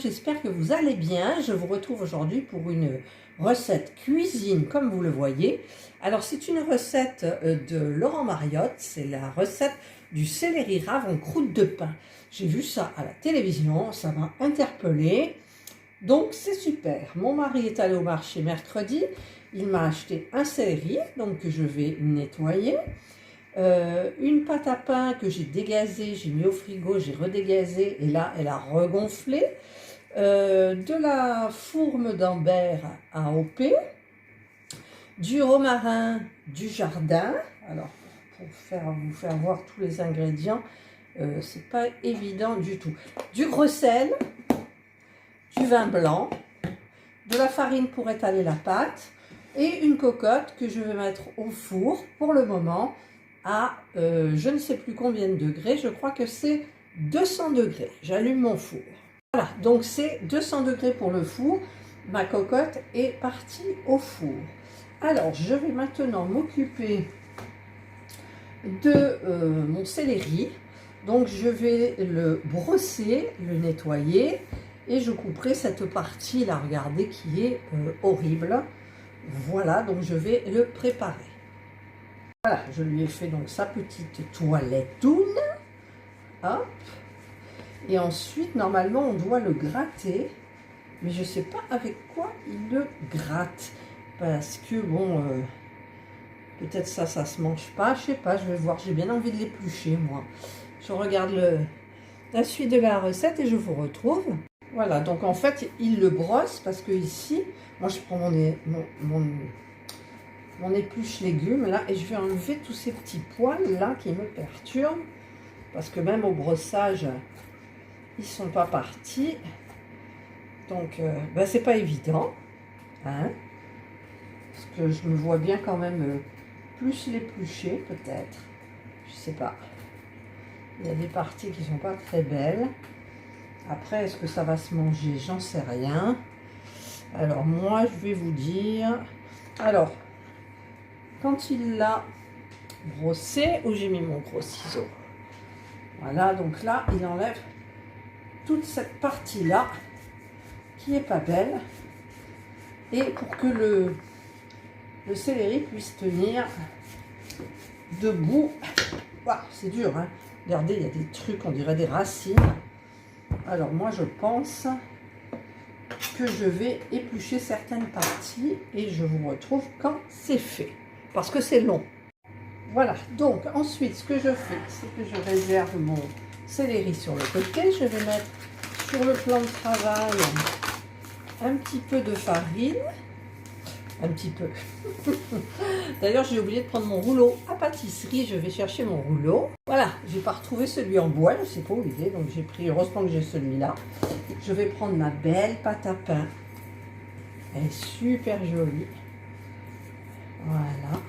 j'espère que vous allez bien. Je vous retrouve aujourd'hui pour une recette cuisine comme vous le voyez. Alors c'est une recette de Laurent Mariotte, c'est la recette du céleri rave en croûte de pain. J'ai vu ça à la télévision, ça m'a interpellée. Donc c'est super. Mon mari est allé au marché mercredi, il m'a acheté un céleri, donc que je vais nettoyer. Une pâte à pain que j'ai dégazée, j'ai mis au frigo, j'ai redégazé et là elle a regonflé. De la fourme d'Ambert à AOP, du romarin du jardin. Alors pour vous faire voir tous les ingrédients, c'est pas évident du tout. Du gros sel, du vin blanc, de la farine pour étaler la pâte et une cocotte que je vais mettre au four pour le moment à je ne sais plus combien de degrés, je crois que c'est 200 degrés. J'allume mon four. Voilà, donc c'est 200 degrés pour le four. Ma cocotte est partie au four. Alors, je vais maintenant m'occuper de mon céleri. Donc, je vais le brosser, le nettoyer et je couperai cette partie là, regardez, qui est horrible. Voilà, donc je vais le préparer. Voilà, je lui ai fait donc sa petite toilette-toune. Hop. Et ensuite, normalement, on doit le gratter. Mais je ne sais pas avec quoi il le gratte. Parce que, bon, peut-être ça se mange pas. Je sais pas, je vais voir. J'ai bien envie de l'éplucher, moi. Je regarde la suite de la recette et je vous retrouve. Voilà, donc en fait, il le brosse parce que ici, moi, je prends mon épluche légumes là et je vais enlever tous ces petits poils là qui me perturbent. Parce que même au brossage, ils sont pas partis. Donc, ben, c'est pas évident. Hein, parce que je me vois bien quand même plus l'éplucher, peut-être. Je sais pas. Il y a des parties qui sont pas très belles. Après, est-ce que ça va se manger? J'en sais rien. Alors, moi, je vais vous dire... Alors, quand il l'a brossé, où j'ai mis mon gros ciseau. Voilà, donc là, il enlève toute cette partie-là qui est pas belle. Et pour que le céleri puisse tenir debout. Wow, c'est dur, hein. Regardez, il y a des trucs, on dirait des racines. Alors moi, je pense que je vais éplucher certaines parties et je vous retrouve quand c'est fait. Parce que c'est long. Voilà, donc ensuite, ce que je fais, c'est que je réserve mon céleri sur le côté. Je vais mettre sur le plan de travail un petit peu de farine. Un petit peu. D'ailleurs, j'ai oublié de prendre mon rouleau à pâtisserie. Je vais chercher mon rouleau. Voilà, j'ai pas retrouvé celui en bois. Je sais pas où il est, donc j'ai pris, heureusement que j'ai celui-là. Je vais prendre ma belle pâte à pain. Elle est super jolie. Voilà.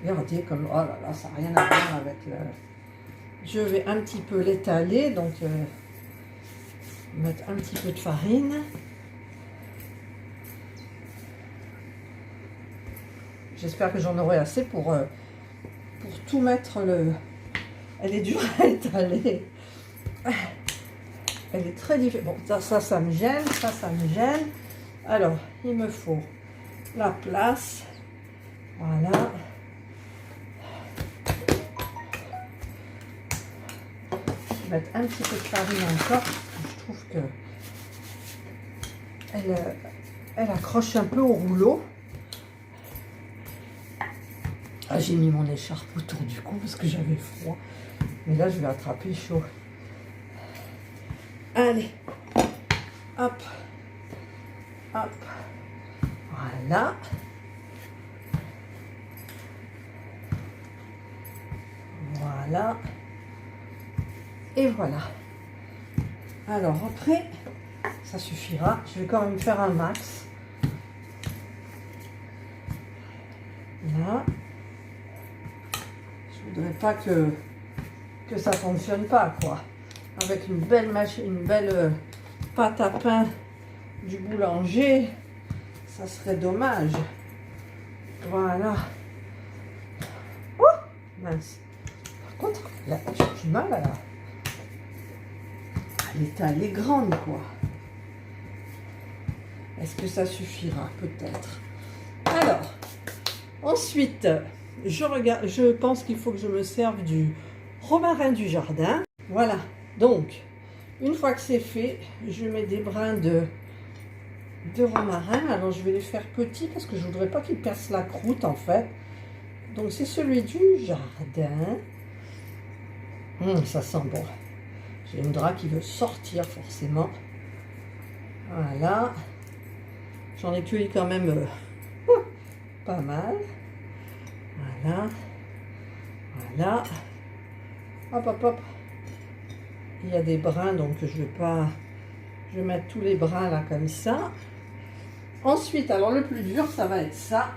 Regardez comme... Oh là là, ça n'a rien à voir avec le... Je vais un petit peu l'étaler, donc mettre un petit peu de farine. J'espère que j'en aurai assez pour tout mettre le... Elle est dure à étaler. Elle est très différente. Bon, ça me gêne, ça me gêne. Alors, il me faut la place. Voilà. Je vais mettre un petit peu de farine encore. Je trouve que elle accroche un peu au rouleau. Ah, j'ai mis mon écharpe autour du cou parce que j'avais froid. Mais là, je vais attraper chaud. Allez. Hop. Hop. Voilà. Voilà. Et voilà. Alors après, ça suffira. Je vais quand même faire un max. Là. Je voudrais pas que ça fonctionne pas, quoi. Avec une belle machine, une belle pâte à pain du boulanger, ça serait dommage. Voilà. Oh, mince. Par contre, là, j'ai du mal à la... Elle est grande, quoi. Est-ce que ça suffira? Peut-être. Alors, ensuite, je pense qu'il faut que je me serve du romarin du jardin. Voilà, donc, une fois que c'est fait, je mets des brins de romarin. Alors, je vais les faire petits parce que je ne voudrais pas qu'ils percent la croûte, en fait. Donc, c'est celui du jardin. Ça sent bon. J'ai une drap qui veut sortir, forcément. Voilà. J'en ai cueilli quand même pas mal. Voilà. Voilà. Hop, hop, hop. Il y a des brins, donc je vais mettre tous les brins là comme ça. Ensuite, alors le plus dur, ça va être ça.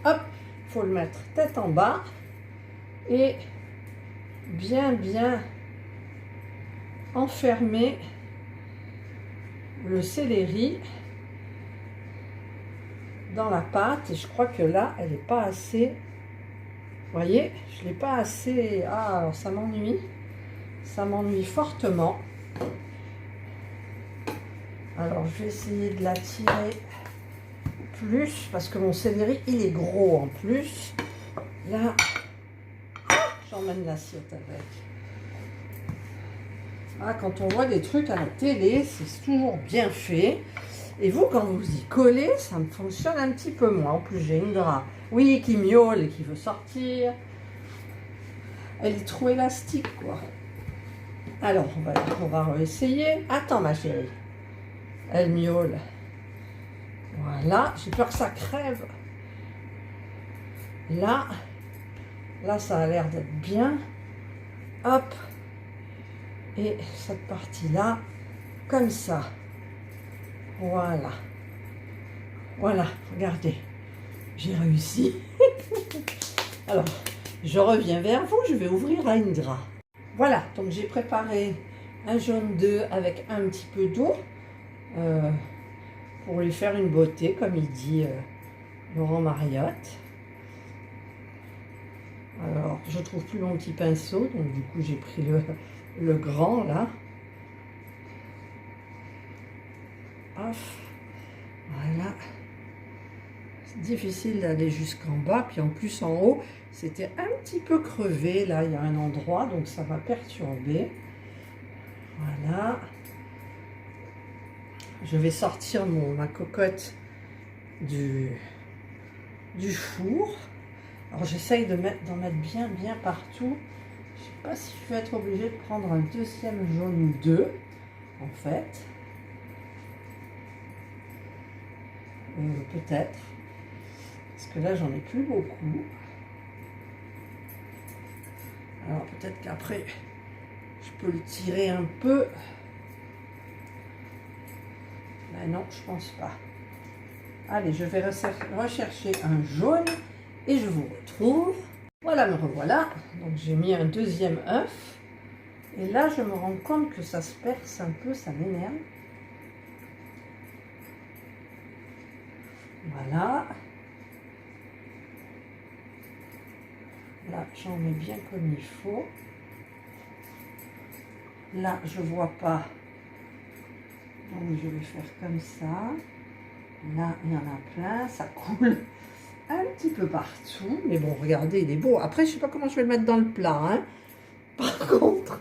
Hop, il faut le mettre tête en bas et bien enfermer le céleri dans la pâte. Et je crois que là, elle n'est pas assez. Vous voyez, je ne l'ai pas assez. Ah, alors ça m'ennuie. Ça m'ennuie fortement. Alors, je vais essayer de la tirer plus parce que mon céleri, il est gros en plus. Là, j'emmène l'assiette avec. Ah, quand on voit des trucs à la télé, c'est toujours bien fait. Et vous, quand vous y collez, ça me fonctionne un petit peu moins. En plus, j'ai une drap, oui, qui miaule et qui veut sortir. Elle est trop élastique, quoi. Alors, on va essayer. Attends, ma chérie. Elle miaule. Voilà. J'ai peur que ça crève. Là, ça a l'air d'être bien. Hop. Et cette partie-là, comme ça. Voilà. Voilà, regardez. J'ai réussi. Alors, je reviens vers vous. Je vais ouvrir à une drap. Voilà, donc j'ai préparé un jaune d'œuf avec un petit peu d'eau pour lui faire une beauté, comme il dit Laurent Mariotte. Alors, je trouve plus mon petit pinceau, donc du coup j'ai pris le grand là. Hop, voilà. C'est difficile d'aller jusqu'en bas, puis en plus en haut, c'était un petit peu crevé. Là, il y a un endroit, donc ça va perturber. Voilà. Je vais sortir ma cocotte du four. Alors j'essaye d'en mettre bien partout. Je ne sais pas si je vais être obligée de prendre un deuxième jaune d'œuf, en fait. Peut-être. Parce que là, j'en ai plus beaucoup. Alors peut-être qu'après, je peux le tirer un peu. Ben non, je pense pas. Allez, je vais rechercher un jaune et je vous retrouve. Voilà, me revoilà. Donc j'ai mis un deuxième œuf. Et là, je me rends compte que ça se perce un peu, ça m'énerve. Voilà. Là, j'en mets bien comme il faut. Là, je vois pas. Donc, je vais faire comme ça. Là, il y en a plein. Ça coule un petit peu partout. Mais bon, regardez, il est beau. Après, je sais pas comment je vais le mettre dans le plat. Hein. Par contre,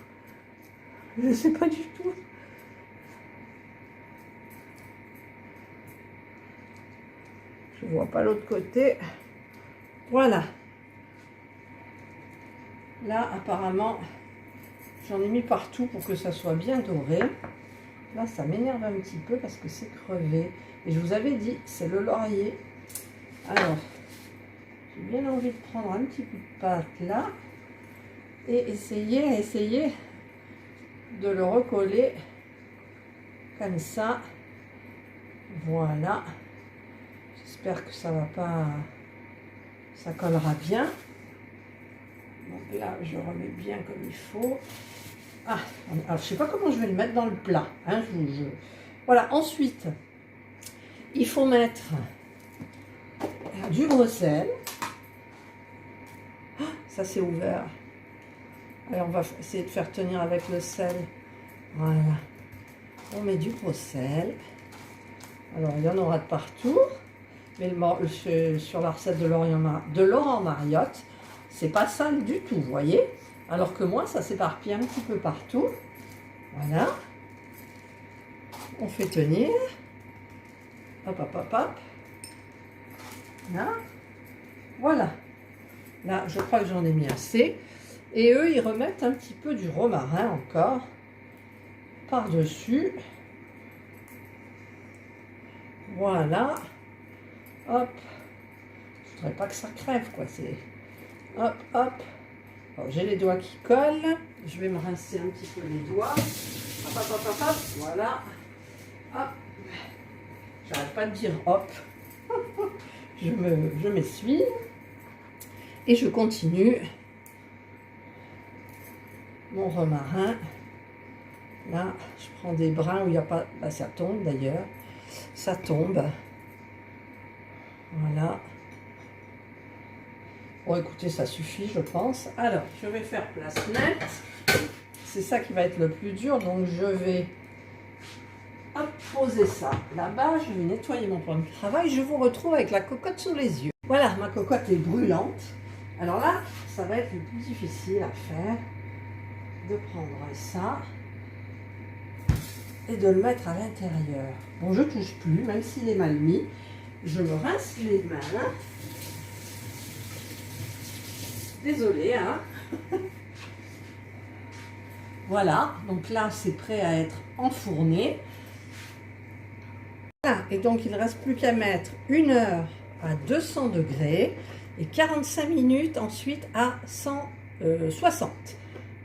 je ne sais pas du tout. Je vois pas l'autre côté. Voilà. Là, apparemment, j'en ai mis partout pour que ça soit bien doré. Là, ça m'énerve un petit peu parce que c'est crevé. Et je vous avais dit, c'est le laurier. Alors, j'ai bien envie de prendre un petit peu de pâte là et essayer de le recoller comme ça. Voilà. J'espère que ça va pas... Ça collera bien. Donc là, je remets bien comme il faut. Ah, alors je sais pas comment je vais le mettre dans le plat. Hein, Voilà, ensuite, il faut mettre du gros sel. Ah, ça c'est ouvert. Allez, on va essayer de faire tenir avec le sel. Voilà. On met du gros sel. Alors, il y en aura de partout. Mais sur la recette de Laurent Mariotte, c'est pas sale du tout, vous voyez. Alors que moi, ça s'éparpille un petit peu partout. Voilà. On fait tenir. Hop, hop, hop, hop. Là. Voilà. Là, je crois que j'en ai mis assez. Et eux, ils remettent un petit peu du romarin encore par-dessus. Voilà. Hop. Je voudrais pas que ça crève, quoi. C'est hop, hop. J'ai les doigts qui collent. Je vais me rincer un petit peu les doigts. Hop, hop, hop, hop, hop. Voilà. Hop. J'arrête pas de dire hop. Je m'essuie. Et je continue mon romarin. Là, je prends des brins où il n'y a pas... Bah, ça tombe d'ailleurs. Ça tombe. Voilà. Bon, écoutez, ça suffit, je pense. Alors, je vais faire place nette. C'est ça qui va être le plus dur. Donc, je vais poser ça là-bas. Je vais nettoyer mon plan de travail. Je vous retrouve avec la cocotte sous les yeux. Voilà, ma cocotte est brûlante. Alors là, ça va être le plus difficile à faire. De prendre ça et de le mettre à l'intérieur. Bon, je touche plus, même s'il est mal mis. Je me rince les mains. Désolée, hein. Voilà, donc là, c'est prêt à être enfourné. Voilà, et donc il ne reste plus qu'à mettre 1 heure à 200 degrés et 45 minutes ensuite à 160.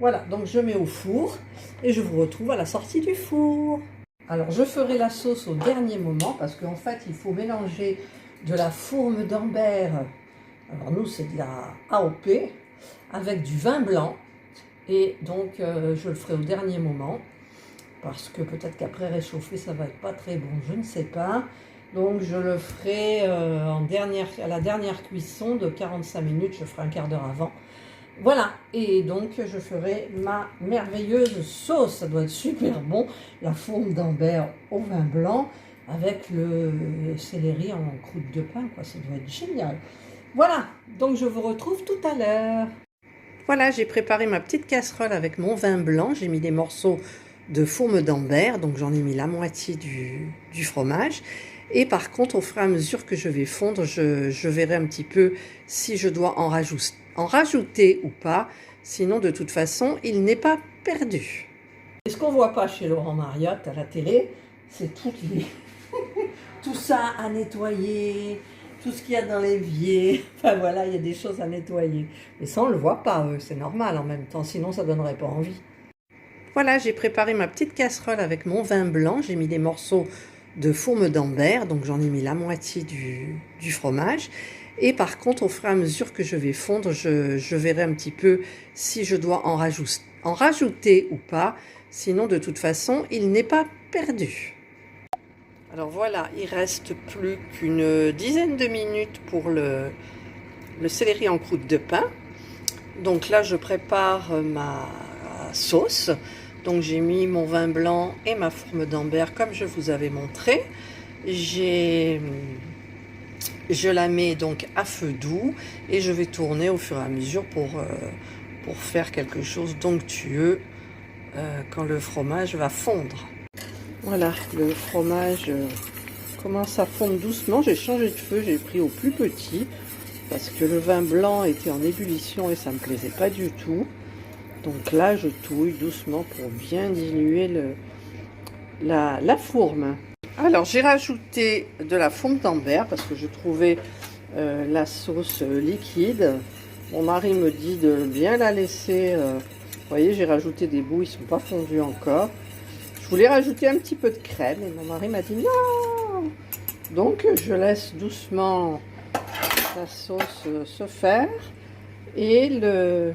Voilà, donc je mets au four et je vous retrouve à la sortie du four. Alors, je ferai la sauce au dernier moment parce qu'en fait, il faut mélanger de la fourme d'Ambert. Alors, nous, c'est de la AOP avec du vin blanc. Et donc, je le ferai au dernier moment parce que peut-être qu'après réchauffer, ça va être pas très bon. Je ne sais pas. Donc, je le ferai à la dernière cuisson de 45 minutes. Je ferai un quart d'heure avant. Voilà, et donc je ferai ma merveilleuse sauce, ça doit être super bon, la fourme d'Ambert au vin blanc avec le céleri en croûte de pain, quoi, ça doit être génial. Voilà, donc je vous retrouve tout à l'heure. Voilà, j'ai préparé ma petite casserole avec mon vin blanc, j'ai mis des morceaux de fourme d'Ambert, donc j'en ai mis la moitié du fromage. Et par contre, au fur et à mesure que je vais fondre, je verrai un petit peu si je dois en rajouter ou pas. Sinon, de toute façon, il n'est pas perdu. Et ce qu'on ne voit pas chez Laurent Mariotte à la télé, c'est tout ça à nettoyer, tout ce qu'il y a dans l'évier. Enfin voilà, il y a des choses à nettoyer. Mais ça, on ne le voit pas, c'est normal en même temps, sinon ça ne donnerait pas envie. Voilà, j'ai préparé ma petite casserole avec mon vin blanc. J'ai mis des morceaux de fourme d'Ambert, donc j'en ai mis la moitié du fromage. Et par contre, au fur et à mesure que je vais fondre, je verrai un petit peu si je dois en rajouter ou pas. Sinon, de toute façon, il n'est pas perdu. Alors voilà, il reste plus qu'une dizaine de minutes pour le céleri en croûte de pain. Donc là, je prépare ma sauce. Donc j'ai mis mon vin blanc et ma fourme d'Ambert comme je vous avais montré. Je la mets donc à feu doux et je vais tourner au fur et à mesure pour faire quelque chose d'onctueux quand le fromage va fondre. Voilà, le fromage commence à fondre doucement. J'ai changé de feu, j'ai pris au plus petit parce que le vin blanc était en ébullition et ça ne me plaisait pas du tout. Donc là, je touille doucement pour bien diluer la fourme. Alors, j'ai rajouté de la fourme d'Ambert parce que je trouvais la sauce liquide. Mon mari me dit de bien la laisser. Vous voyez, j'ai rajouté des bouts, ils ne sont pas fondus encore. Je voulais rajouter un petit peu de crème et mon mari m'a dit non. Donc, je laisse doucement la sauce se faire et le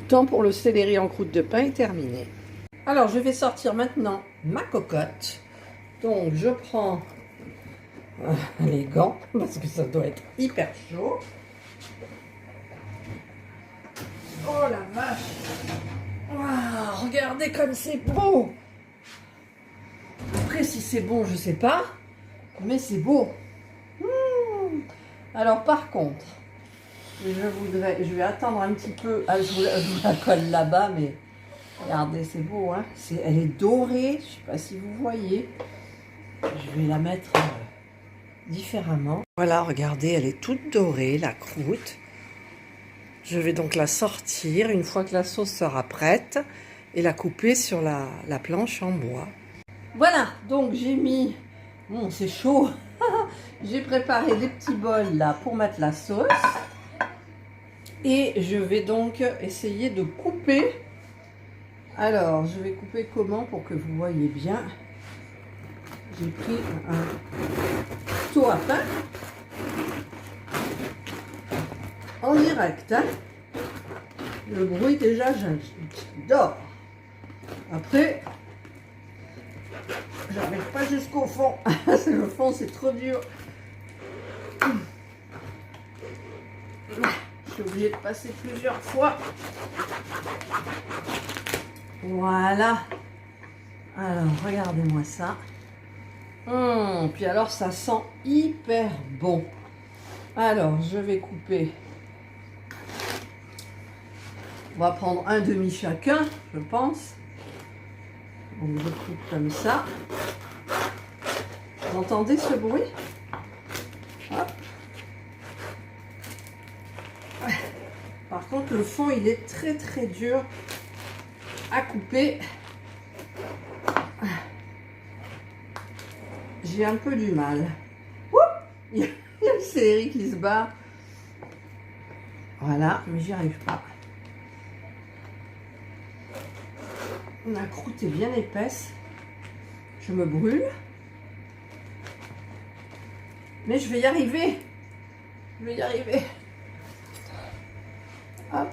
temps pour le céleri en croûte de pain est terminé. Alors, je vais sortir maintenant ma cocotte. Donc, je prends les gants, parce que ça doit être hyper chaud. Oh la vache! Wow, regardez comme c'est beau! Après, si c'est bon, je sais pas. Mais c'est beau. Alors par contre, je vais attendre un petit peu. Ah, je vous la colle là-bas, mais regardez, c'est beau, hein. Elle est dorée, je ne sais pas si vous voyez. Je vais la mettre différemment. Voilà, regardez, elle est toute dorée, la croûte. Je vais donc la sortir une fois que la sauce sera prête et la couper sur la planche en bois. Voilà, donc j'ai mis... Bon, c'est chaud. J'ai préparé des petits bols là pour mettre la sauce. Et je vais donc essayer de couper. Alors, je vais couper comment pour que vous voyez bien. J'ai pris un couteau à pain. En direct, hein. Le bruit déjà, j'adore. Après, j'arrive pas jusqu'au fond. Le fond, c'est trop dur. Je suis obligée de passer plusieurs fois. Voilà. Alors, regardez-moi ça. Puis alors, ça sent hyper bon. Alors, je vais couper. On va prendre un demi chacun, je pense. Donc, je coupe comme ça. Vous entendez ce bruit? Hop. Par contre, le fond, il est très très dur à couper. J'ai un peu du mal. Ouh, il y a le céleri qui se barre. Voilà, mais j'y arrive pas. La croûte est bien épaisse. Je me brûle. Mais je vais y arriver. Je vais y arriver. Hop.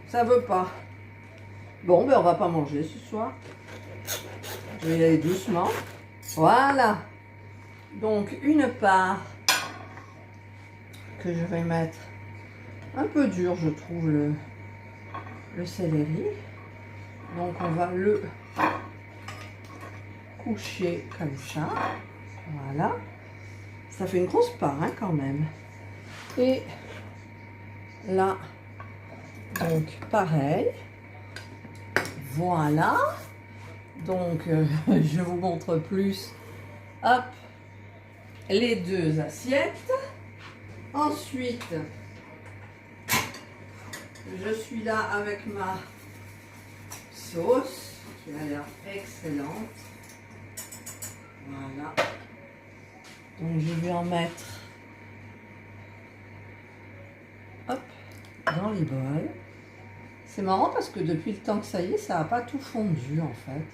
Ça veut pas. Bon, ben on va pas manger ce soir. Je vais y aller doucement. Voilà. Donc une part que je vais mettre un peu dur, je trouve, le céleri. Donc on va le coucher comme ça. Voilà. Ça fait une grosse part, hein, quand même. Et là, donc pareil. Voilà. Donc je vous montre plus. Hop, les deux assiettes. Ensuite, je suis là avec ma sauce qui a l'air excellente. Voilà. Donc je vais en mettre, hop, dans les bols. C'est marrant parce que depuis le temps que ça y est, ça n'a pas tout fondu en fait.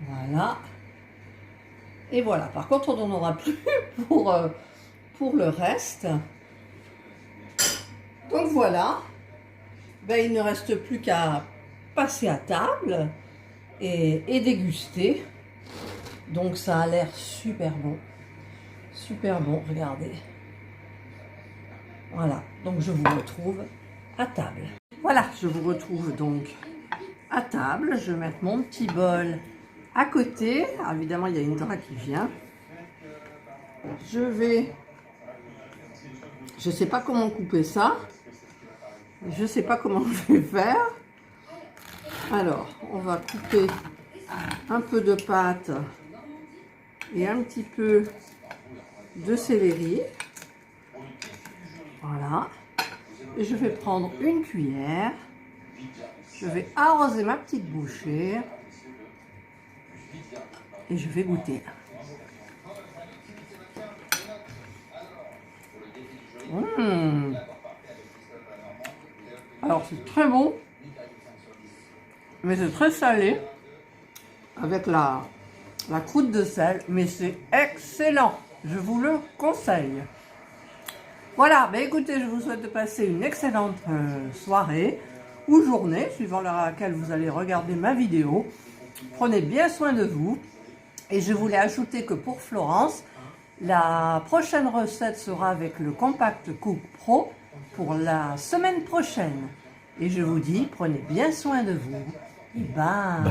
Voilà. Et voilà. Par contre, on n'en aura plus pour le reste. Donc voilà. Ben, il ne reste plus qu'à passer à table et déguster. Donc ça a l'air super bon. Super bon, regardez. Voilà. Donc je vous retrouve à table. Voilà, je vous retrouve donc à table. Je vais mettre mon petit bol à côté. Alors, évidemment, il y a une Indra qui vient. Je ne sais pas comment couper ça. Je ne sais pas comment je vais faire. Alors, on va couper un peu de pâte et un petit peu de céleri. Voilà. Et je vais prendre une cuillère. Je vais arroser ma petite bouchée. Et je vais goûter. Alors c'est très bon. Mais c'est très salé. Avec la croûte de sel. Mais c'est excellent. Je vous le conseille. Voilà, bah écoutez, je vous souhaite de passer une excellente soirée ou journée, suivant l'heure à laquelle vous allez regarder ma vidéo. Prenez bien soin de vous. Et je voulais ajouter que pour Florence, la prochaine recette sera avec le Compact Cook Pro pour la semaine prochaine. Et je vous dis, prenez bien soin de vous. Et bye.